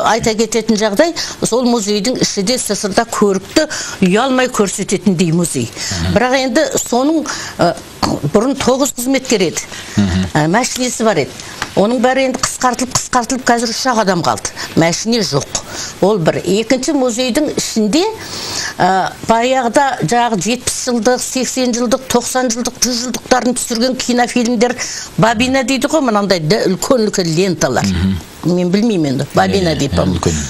айта кететін жағдай, сол музейдің іші де СССРда көрікті, ұялмай көрсететіндей музей. Бірақ енді соның бұрын 9 қызметкер еді, мәшинесі бар еді. Оның бәрі енді қысқартылып, қазір 3 адам қалды. Мәшине жоқ. Ол бір. Екінші музейдің ішінде баяғыда жағы 70 жылдық, 80 жылдық, 90 жылдық, 100 жылдықтарын түсірген кинофильмдер, бабина дейді ғой, мынандай үлкен ленталар. Мен білмеймін енді, бабина дейді.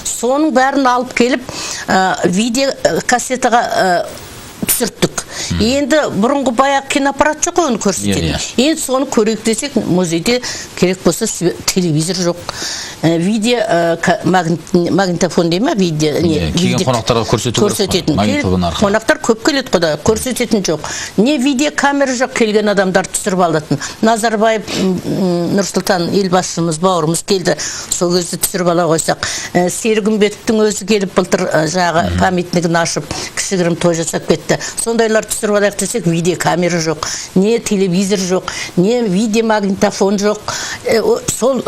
Соның бәрін алып келіп, видео кассетаға түсірттік. Енді бұрынғы баяғы киноаппарат жоқ, оны көрсетеді. Енді соны көрейік десек, музейде керек болса телевизор жоқ. Видео магнитофон дей ма? Келген қонақтарға көрсететін. Қонақтар көп келеді құда, көрсететін жоқ. Не видео камера жоқ, келген адамдар түсіріп алатын. Назарбаев Нұрсұлтан елбасымыз, бауырымыз келді, сол кезде түсіріп ала қойсақ. Серік Үмбетовтің өзі келіп былтыр жағы памятнигін ашып, кішігірім той жасап кетті. Сондайлар түсіріп алайық десек, видео камера жоқ, не телевизор жоқ, не видео магнитофон жоқ.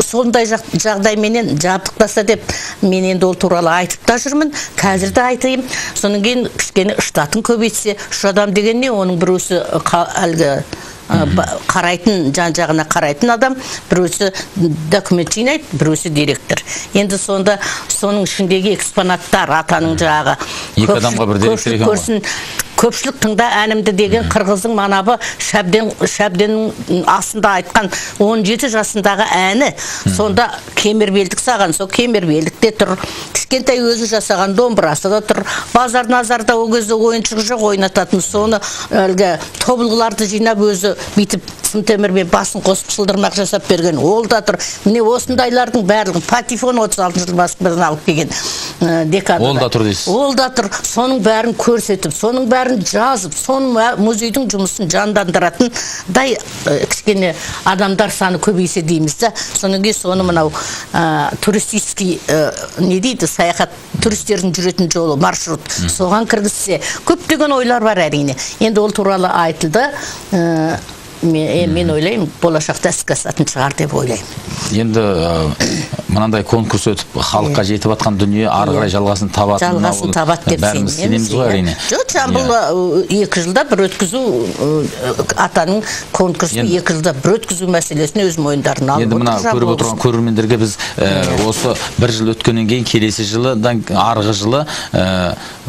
Сондай жағдайменен жабдықтаса деп мен енді ол туралы айтып та жүрмін, қазір де айтайын. Соның кейін кішкене штатын көбейтсе, 3 адам деген не, оның біреусі әлгі қарайтын, жан-жағына қарайтын адам, біреусі документ жинайды, біреусі директор. енді сонда соның ішіндегі экспонаттар атаның жағы екі адамға бір директор екен ғой. Көпшілік тыңда әнімді деген қырғыздың манабы Шәбденнің астында айтқан 17 жасындағы әні. Сонда кемербелдік саған, сол кемербелдікте тұр. Кішкентай өзі жасаған домбырасы да тұр. Базар назарда ол кезде ойыншық жоқ, ойнататын. Соны тобылғыларды жинап өзі бүйтіп сымтемірмен басын қосып шылдырмақ жасап берген. Ол да тұр. Міне осындайлардың барлығын патефон 36 жыл басынан алып келген декадада. Ол да тұр дейсіз. Ол да тұр. Соның бәрін көрсетіп, соның бәрін жазып, соның музейдің жұмысын жандандыратын дай кішкене адамдар саны көбейсе дейміз да. Соның кейін соны мынау туристический не дейді, саяхат туристердің жүретін жолы, маршрут, соған кіргізсе көптеген ойлар бар әрине. Енді ол туралы айтылды. Мен ойлаймын, болашақта іске асатын шығар деп ойлаймын. Енді мынандай конкурс өтіп, халыққа жетіп атқан дүние ары қарай жалғасын табады. Жалғасын табады деп бәріміз сенеміз ғой әрине. Жоқ, Жамбыл 2 жылда бір өткізу, атаның конкурсын 2 жылда бір өткізу мәселесіне өз мойындарын алып отыр. Енді мына көріп отырған көрермендерге біз осы 1 жыл өткеннен кейін келесі жылыдан арғы жылы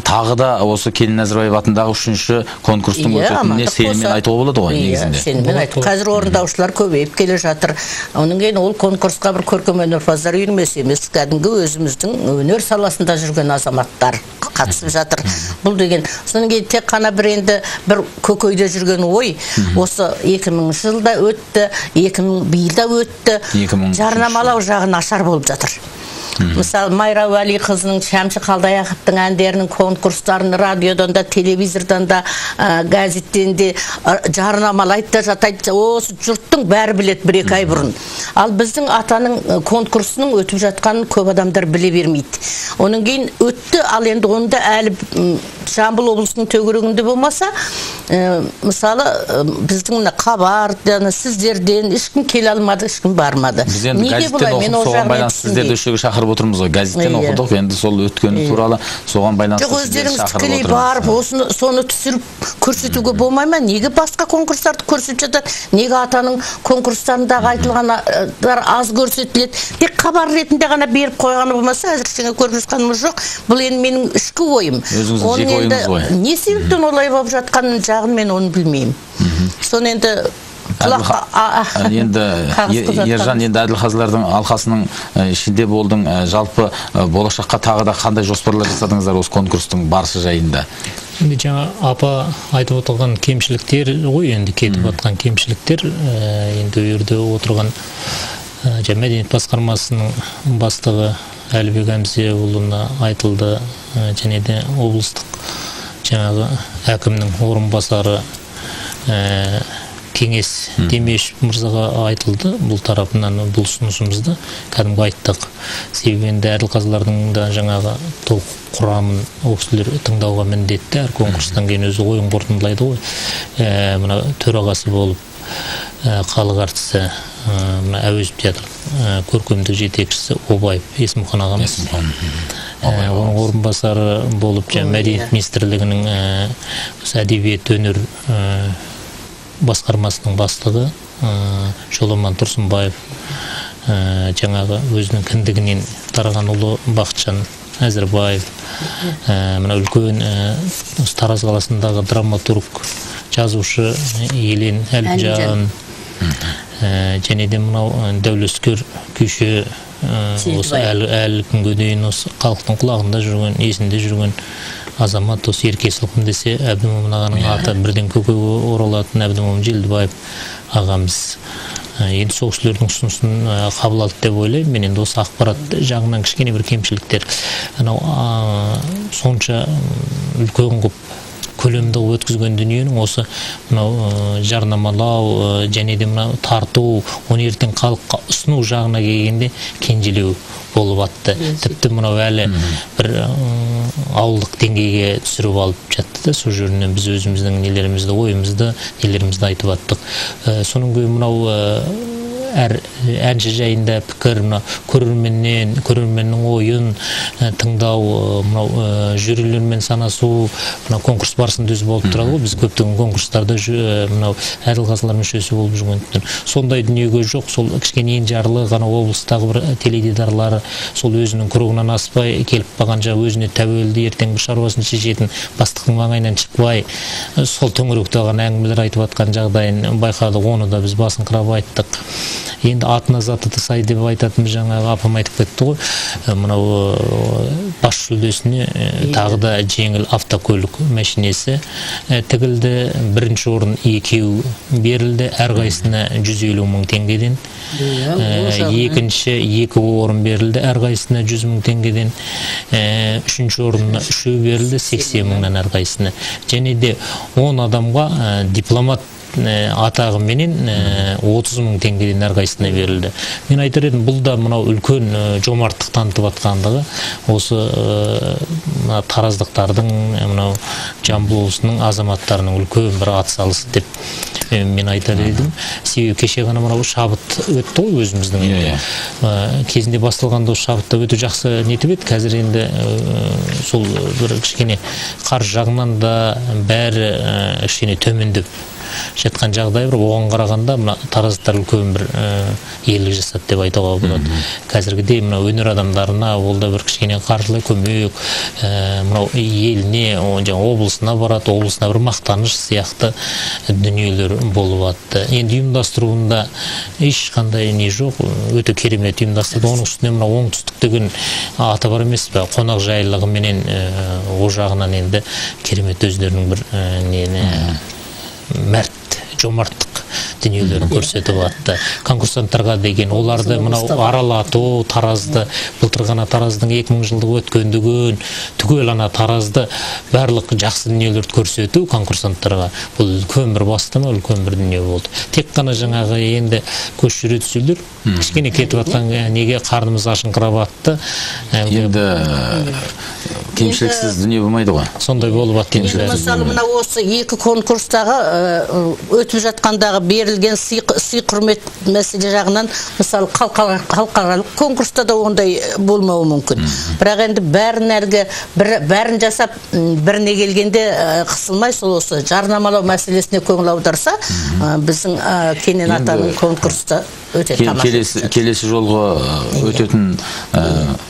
тағы да осы Келін Әзірбаев атындағы 3-ші конкурстың өтетініне сеніммен айтуға болады ғой негізінде. Қазір орындаушылар көбейіп келе жатыр. Оның кейін ол конкурсқа бір көркемөнерпаздар үйірмесі емес, кәдімгі өзіміздің өнер саласында жүрген азаматтар қатысып жатыр. Бұл деген соның кейін тек қана бір енді бір көкейде жүрген ой осы 2000 жылда өтті, 2000 биылда өтті. Жарнамалау жағы нашар болып жатыр. Мысалы, Майра Уәли қызының, Шәмші Қалдаяқовтың әндерінің конкурстарын радиодан да, телевизордан да, газеттен де жарнамалайды да жатайды. Осы жұрттың бәрі білет 1-2 ай бұрын. Ал біздің атаның конкурсының өтіп жатқанын көп адамдар біле бермейді. Оның кейін өтті, ал енді оны да әлі Жамбыл облысының төгірегінде болмаса, мысалы біздің мына хабар, сіздерден ешкім келе алмады, ешкім бармады. Біз енді газеттен оқып, соған байланысты сіздерді үшеуге шақырып отырмыз ғой. Газеттен оқыдық, енді сол өткені туралы соған байланысты сіздерді шақырып отырмыз. Барып, соны түсіріп көрсетуге болмай ма? Неге басқа конкурстарды көрсетіп жатады? Неге атаның конкурстарындағы айтылғандар аз көрсетіледі? Тек хабар ретінде ғана беріп қойғаны болмаса, әзірше көріп жатқанымыз жоқ. Бұл енді менің ішкі ойым. Өзіңіздің жеке ойыңыз ғой. Не себептен олай болып жатқанын жағын мен оны білмеймін. Соны енді енді Ержан, енді Әділқазылардың алқасының ішінде болдың, жалпы болашаққа тағы да қандай жоспарлар жасадыңыздар осы конкурстың барысы жайында? Енді жаңа апа айтып отырған кемшіліктер ғой, енді кетіп жатқан кемшіліктер, енді өрде отырған мәдениет басқармасының бастығы Әлібек Әмзеұлына айтылды, және де облыстық жаңағы әкімнің орынбасары Кеңес Демешев мырзаға айтылды. Бұл тарапынан бұл ұсынысымызды кәдімгі айттық. Себебі енді Әділқазылардың да жаңағы толық құрамын ол кісілер тыңдауға міндетті. Әр конкурстан кейін өзі ойын қорытындылайды ғой. Мына төрағасы болып халық әртісі, әуезов театр көркемдік жетекшісі Обаев Есмұхан ағамыз. Оның орынбасары болып Мәдениет министрлігінің әдебиет өнер басқармасының бастығы Жоламан Тұрсынбаев, жаңағы өзінің кіндігінен тараған ұлы Бақытжан Әзірбаев, мына үлкен Тараз қаласындағы драматург, жазушы Елен Әлімжан, және де мынау дәулескер күйші, осы әлі күнге дейін осы халықтың құлағында жүрген, есінде жүрген азамат, осы Еркесілқын десе Әбдімомын ағаның аты бірден көкеге оралатын Әбдімомын Желдібаев ағамыз. Енді сол кісілердің ұсынысын қабыл алды деп ойлаймын. Мен енді осы ақпарат жағынан кішкене бір кемшіліктер, сонша үлкен көп көлемді өткізген дүниенің осы жарнамалау және де тарту, оны ертең халыққа ұсыну жағына келгенде кенжелеу болып атты. Тіпті әлі бір ауылдық деңгейге түсіріп алып жатты да, сол жерінен біз өзіміздің нелерімізді, ойымызды, нелерімізді айтып аттық. Соның көй әр әнші жайында пікір, көрерменнің ойын тыңдау, жюрилермен санасу, конкурс барысында өзі болып тұрады ғой. Біз көптеген конкурстарда Әділқазылар мүшесі болып жүргендіктен сондай дүниеге жоқ. Сол кішкене енжарлы ғана облыстағы бір теледидарлары сол өзінің кругынан аспай келіп қалған, өзіне тәуелді, ертең бір шаруасын шешетін бастықтың маңайынан шықпай сол төңіректе ғана әңгімелер айтып жатқан жағдайын байқадық. Оны да біз басыңқырап айттық. Енді атына заты сай деп айтатынбыз, жаңағы апам айтып кетті ғой. Мынау бас жүлдесіне тағы да жеңіл автокөлік машинесі тігілді. Бірінші орын 2 берілді, әрқайсысына 150 мың теңгеден. Екінші 2 орын берілді, әрқайсысына 100 мың теңгеден. Үшінші орынына 3 берілді, 80 мыңнан әрқайсысына. Және де 10 адамға дипломат атағы менен 30 мың теңгеден әрқайсысына берілді. Мен айтар едім, бұл да мынау үлкен жомарттық танытып атқандығы, осы тараздықтардың, мынау Жамбыл облысының азаматтарының үлкен бір атсалысы деп мен айтар едім. Себебі кеше ғана мынау шабыт өтті ғой өзіміздің. Кезінде басталғанда шабытта өте жақсы нетіп еді. Қазір енді сол бір кішкене қаржы жағынан да бәрі кішкене төмендеп жатқан жағдай бар. Оған қарағанда тараздықтар үлкен бір ерлік жасады деп айтуға болады. Қазіргідей өнер адамдарына ол да бір кішкене қаржылай көмек, еліне, облысына барады, облысына бір мақтаныш сияқты дүниелер болып атты. Енді ұйымдастыруында ешқандай не жоқ, өте керемет ұйымдастырды. Оның үстіне оңтүстік деген аты бар емес пе, қонақ жайлылығы менен о жағынан енді керемет өздерінің бір нені мәрт, жомарттық дүниелерін көрсетіп атты. Конкурсанттарға деген оларды мынау аралату, Таразды, былтыр ғана Тараздың 2000 жылдық өткендігін, түгел ана Таразды барлық жақсы дүниелерді көрсету конкурсанттарға бұл үлкен бір бастама, үлкен бір дүние болды. Тек қана жаңағы енді көш жүре түсулер, кішкене кетіп атқан неге қарнымыз ашыңқырап атты. Енді кемшіліксіз дүние болмайды ғой. Сондай болып атты. Мысалы, мына осы екі конкурстағы өтіп жатқандағы берілген сый құрмет мәселе жағынан, мысалы, халықаралық конкурста да ондай болмауы мүмкін. Бірақ енді бәрін жасап, біріне келгенде қысылмай, сол осы жарнамалау мәселесіне көңіл аударса, біздің Кенен атаның конкурста өте тамаша. Келесі жолғы өтетін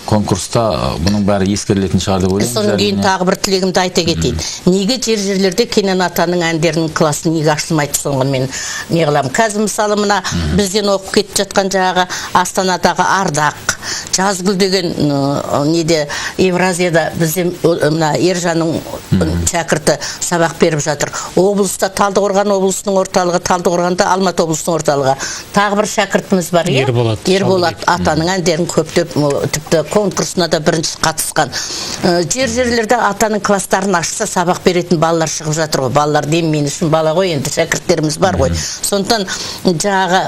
конкурста бұның бәрі ескерілетін шығар деп ойлаймын. Соның кейін тағы бір тілегімді айта кетейін. Неге жерлерде Кенен атаның әндерінің класы неге ашылмайды, соңғы мен не қыламын. Қазір мысалы мына бізден оқып кетіп жатқан жаңағы Астанадағы Ардақ, Жазгүл деген неде Евразияда бізден мына Ержанның шәкірті сабақ беріп жатыр. Облыста Талдықорған облысының орталығы, Талдықорғанда Алматы облысының орталығы. Тағы бір шәкіртіміз бар, Ерболат атаның әндерін көптеп, тіпті конкурсына да бірінші қатысқан. Жерлерде атаның кластарын ашса сабақ беретін балалар шығып жатыр ғой. Балалар деймін, мен үшін бала ғой, енді шәкірттеріміз бар ғой. Сондықтан жаңағы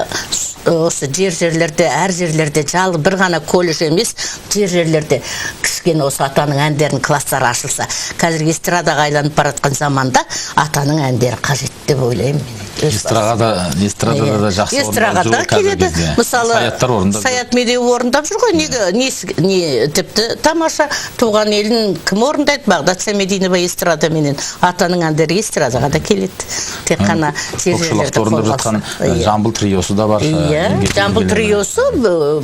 осы жерлерде, әр жерлерде жалы бір ғана колледж емес, жерлерде кішкене осы атаның әндерінің кластары ашылса, қазір эстрадаға айланып баратқан заманда атаның әндері қажет деп ойлаймын. Эстрадада да жақсы орындап жүр келеді. Мысалы, Саят Медеу орындап жүр ғой. Не тіпті тамаша, туған елін кім орындайды? Бағдат Самединова эстрада менен атаның әндері эстрадаға да келеді. Тек қана жерлерде орындап жатқан Жамбыл триосы да бар. Жамбыл триосы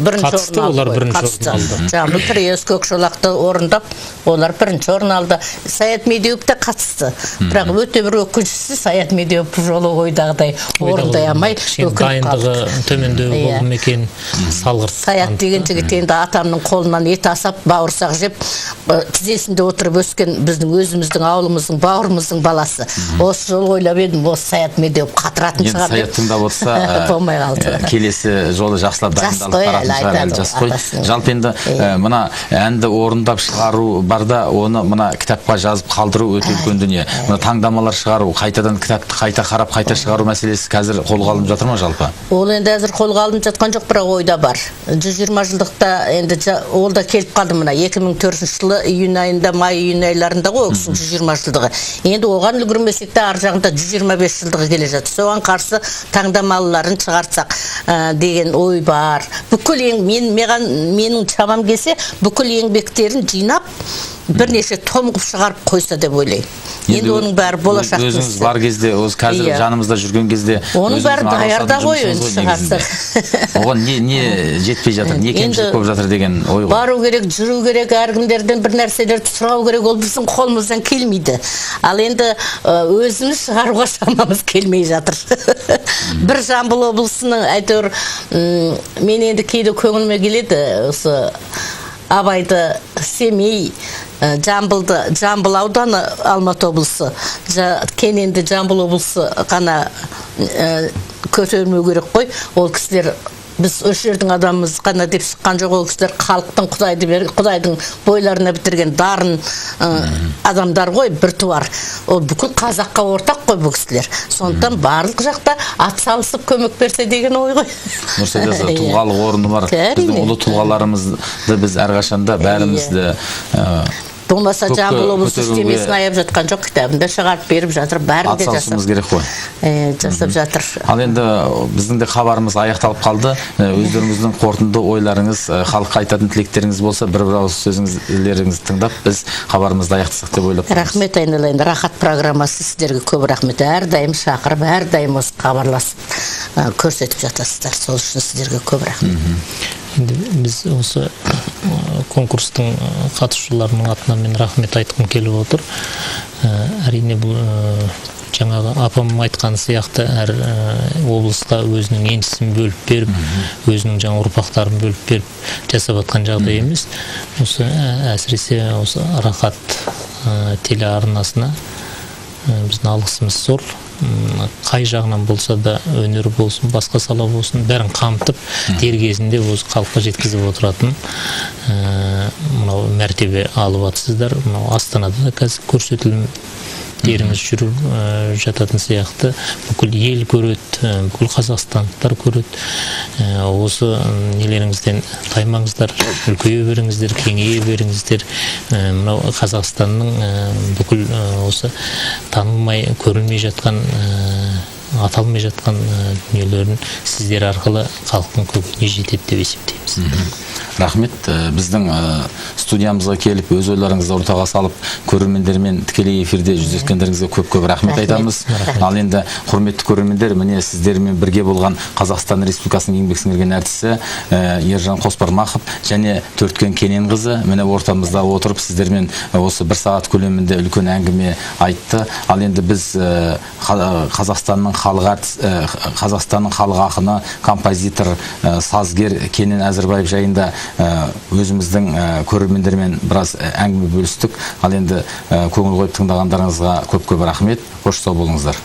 бірінші орын алды. Жамбыл триосы Көкшолақты орындап, олар бірінші орын алды. Саят Медеуов та қатысты. Бірақ өте бір өкінішсіз Саят Медеуов жолы ойдағыдай орындай алмай дайындығы төмендеу болған екен, салғырт. Саят деген жігіт енді атамның қолынан ет асап, бауырсақ жеп, тізесінде отырып өскен біздің өзіміздің ауылымыздың, бауырымыздың баласы. Осы жол ойлап едім, осы Саят Медеуов қатыратын шығар деп. Саят тыңдап отырса, болмай қалды. Келесі жолы жақсылап дайындалып баратын шығар, жас қой. Жалпы енді мына әнді орындап шығару барда, оны мына кітапқа жазып қалдыру өте үлкен дүние. Мына таңдамалар шығару, қайтадан кітапты қайта қарап, қайта шығару мәселесі қазір қолға алынып жатыр ма жалпы? Ол енді әзір қолға алынып жатқан жоқ, бірақ ойда бар. 120 жылдықта енді ол да келіп қалды мына 2004 жылы июнь айында, май июнь айларында ғой, 120 жылдығы. Енді оған үлгірмесек те ар жағында 125 жылдығы келе жатыр. Соған қарсы таңдамалыларын шығартсақ деген ой бар. Бүкіл менің шамам келсе, бүкіл еңбектерін жинап, бірнеше том қып шығарып қойса деп ойлаймын. Енді оның бәрі болашақ. Өзіңіз бар кезде, қазір жанымызда жүрген кезде оның бәрі даярда ғой енді шығарсақ. Оған не жетпей жатыр, не кемшілік болып жатыр деген ой ғой. Бару керек, жүру керек, әркімдерден бір нәрселерді сұрау керек, ол біздің қолымыздан келмейді. Ал енді өзіміз шығаруға шамамыз келмей жатыр. Бір Жамбыл облысының әйтеуір мен енді кейде көңіліме келеді, осы Абайды, Семей, Жамбыл ауданы Алматы облысы, Кененді Жамбыл облысы ғана көтермеу керек қой. Ол кісілер біз өш жердің адамымыз қана деп шыққан жоқ, ол кісілер халықтың Құдайдың бойларына бітірген дарын адамдар ғой, бір туар. Ол бүкіл қазаққа ортақ қой бұл кісілер. Сондықтан барлық жақта ат салысып көмек берсе деген ой ғой. Нұрсәйдасы тұлғалық орны бар. Біздің ұлы тұлғаларымызды біз әрқашанда бәрімізді болмаса Жамбыл облысы істемесін аяп жатқан жоқ, кітабында шығарып беріп жатыр, бәрін де жасап керек қой. Жасап жатыр. Ал енді біздің де хабарымыз аяқталып қалды. Өздеріңіздің қорытынды ойларыңыз, халыққа айтатын тілектеріңіз болса, бір ауыз сөзіңізді тыңдап, біз хабарымызды аяқтасақ деп ойлап тұрмыз. Рахмет, айналайын. Рахат программасы сіздерге көп рахмет. Әрдайым шақырып, әрдайым осы хабарласып көрсетіп жатасыздар. Сол үшін сіздерге көп рахмет. Енді біз осы конкурстың қатысушыларының атынан мен рахмет айтқым келіп отыр. Әрине бұл жаңағы апамым айтқан сияқты әр облыста өзінің еншісін бөліп беріп, өзінің жаңа ұрпақтарын бөліп беріп жасап атқан жағдай емес. Осы әсіресе осы Рахат телеарнасына біздің алғысымыз зор. қай жағынан болса да өнер болсын, басқа сала болсын, бәрін қамтып дер кезінде осы халыққа жеткізіп отыратын мынау мәртебе алып атсыздар. Мынау Астанада да қазір көрсетілімдеріңіз жүріп жататын сияқты, бүкіл ел көреді, бүкіл қазақстандықтар көреді. Осы нелеріңізден таймаңыздар, үлкейе беріңіздер, кеңейе беріңіздер. Мынау Қазақстанның бүкіл осы танылмай, көрілмей жатқан, аталмай жатқан дүниелерін сіздер арқылы халықтың көкейіне жетеді деп есептейміз. Рахмет. Біздің студиямызға келіп, өз ойларыңызды ортаға салып, көрермендермен тікелей эфирде жүздескендеріңізге көп-көп рахмет айтамыз. Ал енді құрметті көрермендер, міне сіздермен бірге болған Қазақстан Республикасының еңбек сіңірген әртісі Ержан Қосбармақов және Төрткен Кененқызы міне ортамызда отырып сіздермен осы 1 сағат көлемінде үлкен әңгіме айтты. Ал енді біз Қазақстанның халық ақыны, композитор, сазгер Кенен Әзірбаев жайында өзіміздің көрермендермен біраз әңгіме бөлістік. Ал енді көңіл қойып тыңдағандарыңызға көп-көп рахмет. Қош сау болыңыздар.